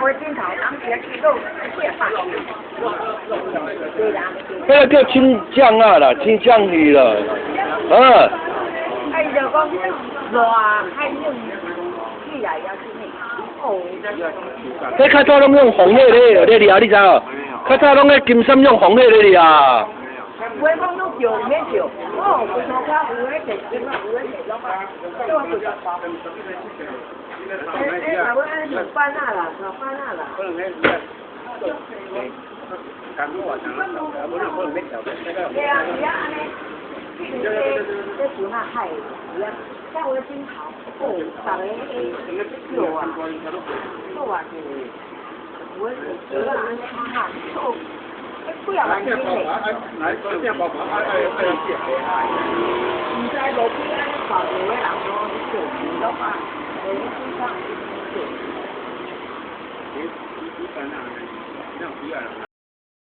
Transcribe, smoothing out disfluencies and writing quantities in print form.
回镜头，当时去肉蟹饭。那个叫青酱啊啦，青酱鱼了，啊。哎，就讲热海用起来也是哦。迄较早拢用红叶咧，咧哩啊，你知哦？较早拢咧金山用红叶咧哩啊。有诶讲都叫，免叫，哦，不错卡，有诶摕金啊，有诶摕落啊，都不错包。台湾安做饭啊啦，做饭啊啦。对啊，是啊，安尼。这船啊海，是啊，在我镜头，哦，大个叫啊，好啊，我这个安尼看，哦。不要来听嘞！唔知路边安尼跑着的人说做唔到啊，我一身上做。